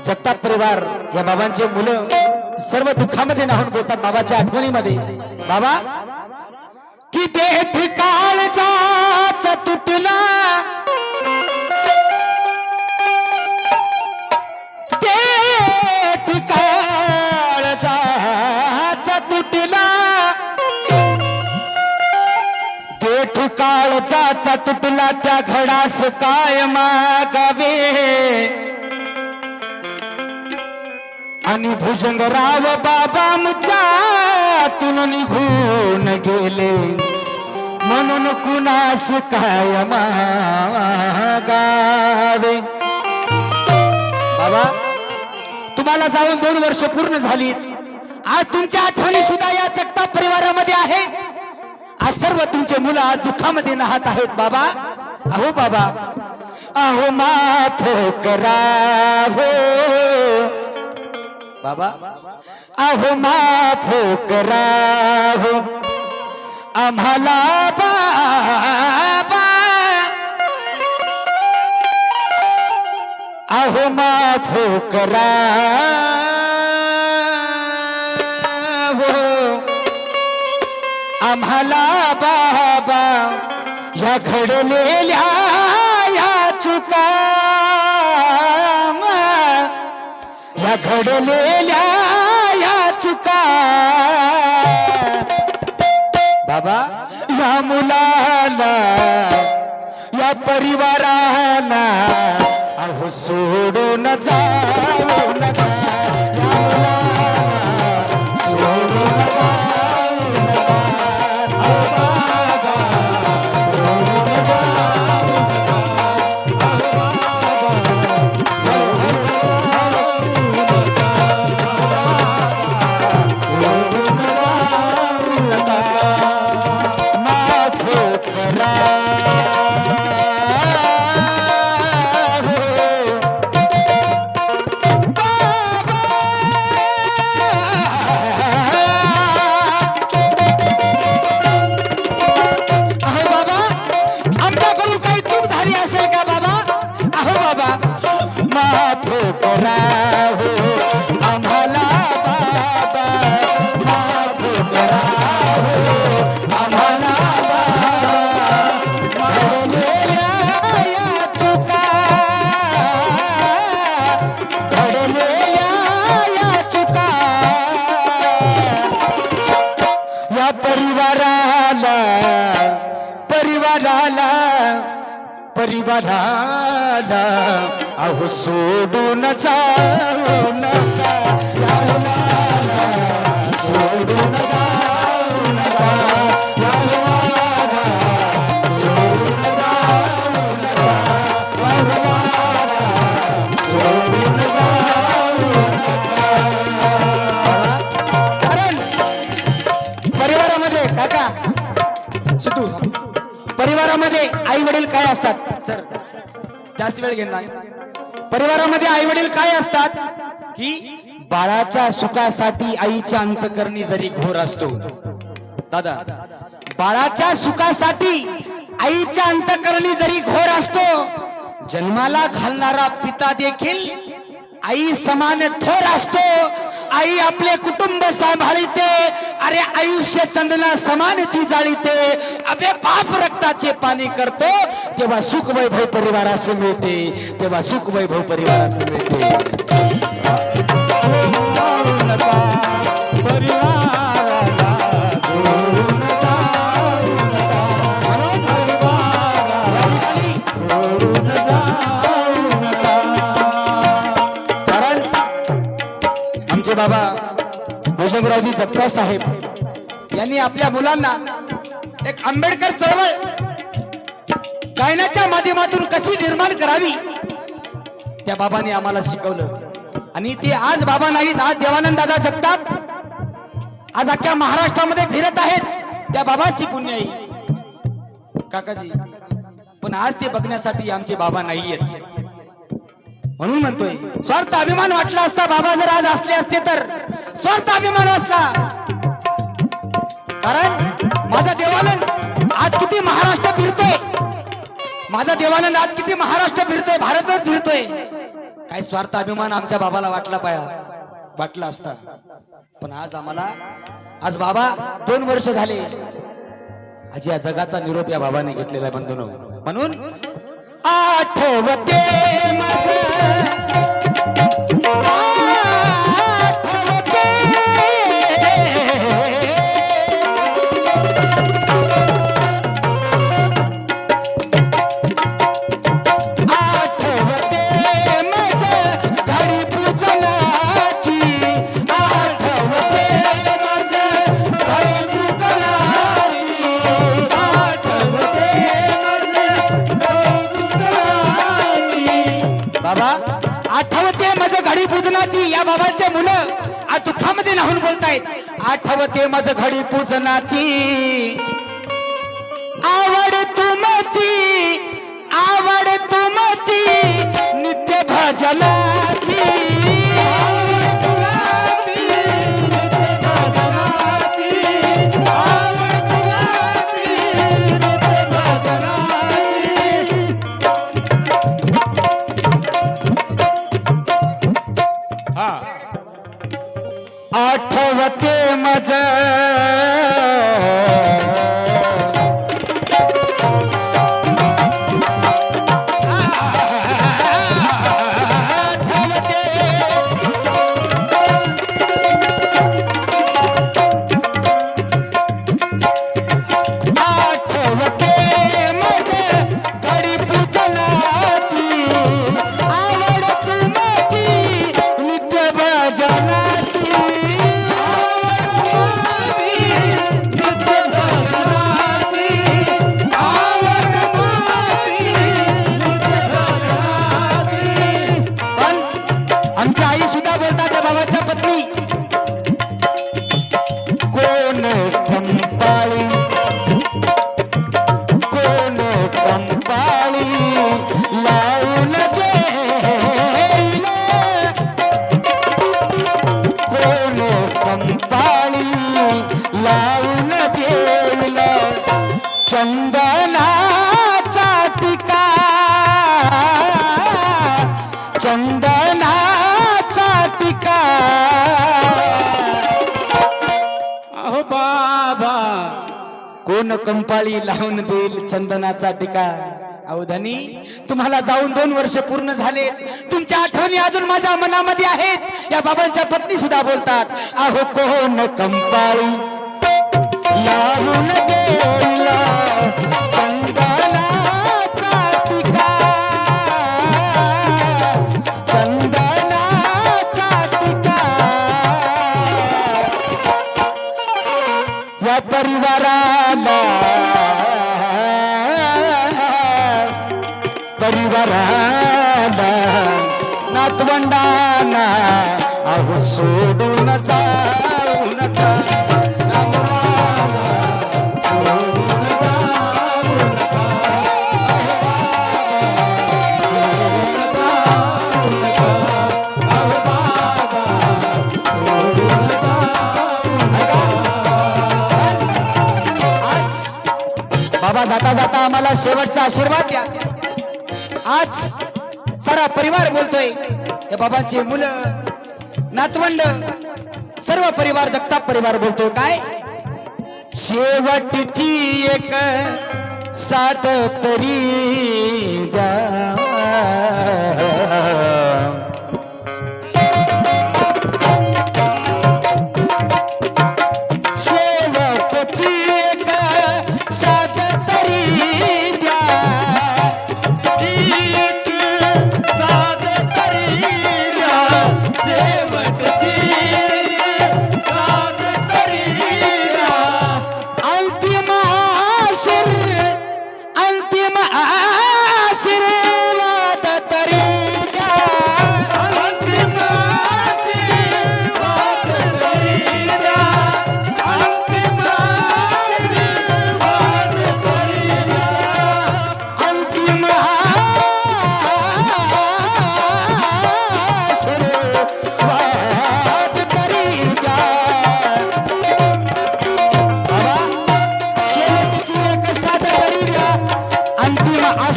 जगताप परिवार या बाबांचे मुलं सर्व दुःखामध्ये नाहून बोलतात बाबाच्या आठवणीमध्ये। बाबा की देठ काळचा तुटला देठ काळचा तुटला देठ काळचा तुटला त्या घडास काय मागावे आणि भुजंगराव बाबा मुचातून निघून गेले म्हणून कुणास काय मागावे। बाबा तुम्हाला जाऊन 2 वर्ष पूर्ण झाली। आज तुमच्या आठवणी सुद्धा या जगताप परिवारामध्ये आहेत। आज सर्व तुमचे मुलं आज दुःखामध्ये नाहत आहेत। बाबा अहो बाबा अहो माफ करावो बाबा अहो माफ करावो आम्हाला बाबा अहो माफ करावो आम्हाला बाबा या घडलेल्या या चुका या घडलेल्या या चुका बाबा या मुलाला या परिवाराला अहो सोडून जाऊ नका या मुलाला सोडून जाऊ नका अहो बाबा सोडून जाऊ परिवाराला अहो सोडून जाऊ नका या मुलाला सोडून जाऊ नका या मुलाला सोडून जाऊ नका या मुलाला सोडून जाऊ नका। कारण परिवारामध्ये काका सिद्धू परिवारामध्ये आई वडील काय असतात सर जास्त वेळ घेणार। परिवारामध्ये आई वडील काय असतात की बाळाच्या सुखासाठी आईच्या अंतकरणी जरी घोर असतो दादा बाळाच्या सुखासाठी आईच्या अंतकरणी जरी घोर असतो जन्माला घालणारा पिता देखील आई समान थोर असतो। आई आपले कुटुंब सांभाळते अरे आयुष्य चंदना समान ती जाळीते अबे बाप रक्ताचे पाणी करतो तेव्हा सुख वैभव परिवारास मिळते तेव्हा सुख वैभव परिवारास मिळते। सोडून जाऊ नका. कारण आमचे बाबा भुजंगरावजी जगताप साहेब यांनी आपल्या मुलांना एक आंबेडकर चळवळ गायनाच्या माध्यमातून कशी निर्माण करावी त्या बाबांनी आम्हाला शिकवलं. आणि ते आज बाबा नाहीत, आज देवानंद दादा जगताप आज अख्ख्या महाराष्ट्रामध्ये फिरत आहेत. त्या बाबाची पुण्य आहे काकाजी. पण आज ते बघण्यासाठी आमचे बाबा नाहीयेत. म्हणून म्हणतोय स्वार्थ अभिमान वाटला असता बाबा जर आज असले असते तर स्वार्थ अभिमान असला. कारण माझा देवानंद आज किती महाराष्ट्र फिरतोय, माझा देवानंद आज किती महाराष्ट्र फिरतोय, भारतभर फिरतोय. काय स्वार्थ अभिमान आमच्या बाबाला वाटला असता. पण आज आम्हाला आज बाबा 2 वर्ष झाले आज या जगाचा निरोप या बाबाने घेतलेला आहे बंधूंनो. म्हणून आठवते आठवते माझं घडी पूजनाची. या बाबांचे मुलं आज दुःखामध्ये नाहून बोलतायत. आठवते माझं घडी पूजनाची आवड तुमची, आवड तुमची नित्य भजनाची. आठवते मज चंदनाचा टिका, चंदनाचा टिका. अहो बाबा कोण कंपाळी लावून देईल चंदनाचा टिका. अहो धनी तुम्हाला जाऊन 2 वर्ष पूर्ण झाले, तुमच्या आठवणी अजून माझ्या मनामध्ये आहेत. या बाबांच्या पत्नी सुद्धा बोलतात, अहो कोण कंपाळी लावून देईल चंदनाचा टिका, चंदनाचा टिका. या परिवाराला नातवंडाना अहो सोडून जाऊ नका. बाबा जाता जाता आम्हाला शेवटचा आशीर्वाद द्या. आज सारा परिवार बोलतोय, या बाबांचे मुलं नातवंड सर्व परिवार जगताप परिवार बोलतोय. काय शेवटची एक साथ तरी द्या, शेवटची एक साथ तरी द्या.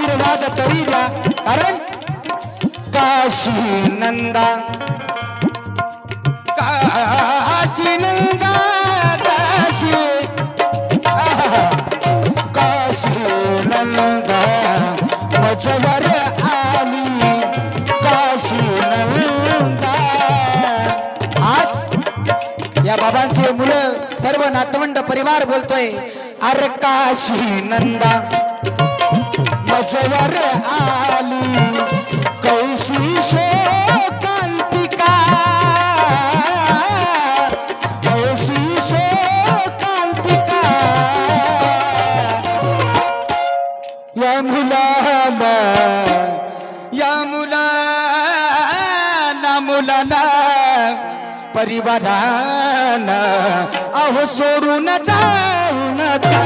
आशीर्वाद तरी द्या, कारण काशी नंदा काशी नंदा काशी नंदा मजवर आली काशी नंदा. आज या बाबांचे मुलं सर्व नातवंड परिवार बोलतोय, अरे काशी नंदा मजवर आली कौशी शोकांतिका कौशी शोकांतिका. या मुलाला मुलाला परिवारानं अहो सोडून जाऊ नका.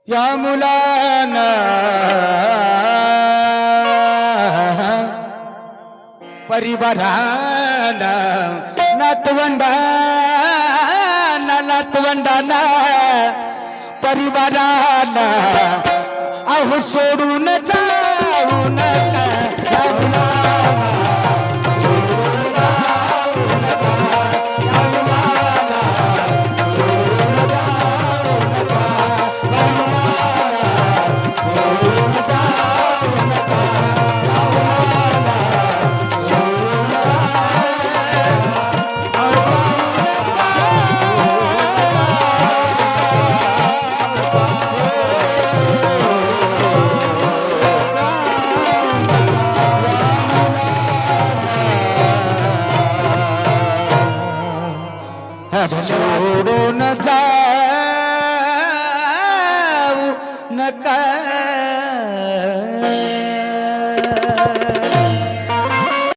या मुलांना परिवाराला नातवंडाना परिवाराला अहो सोडून जाऊ नका. या मुलांना सोडून जाऊ नका. या मुलांना सोडून जाऊ नका. या मुलांना सोडून जाऊ नका. या मुलांना सोडून सोडून जाऊ नका.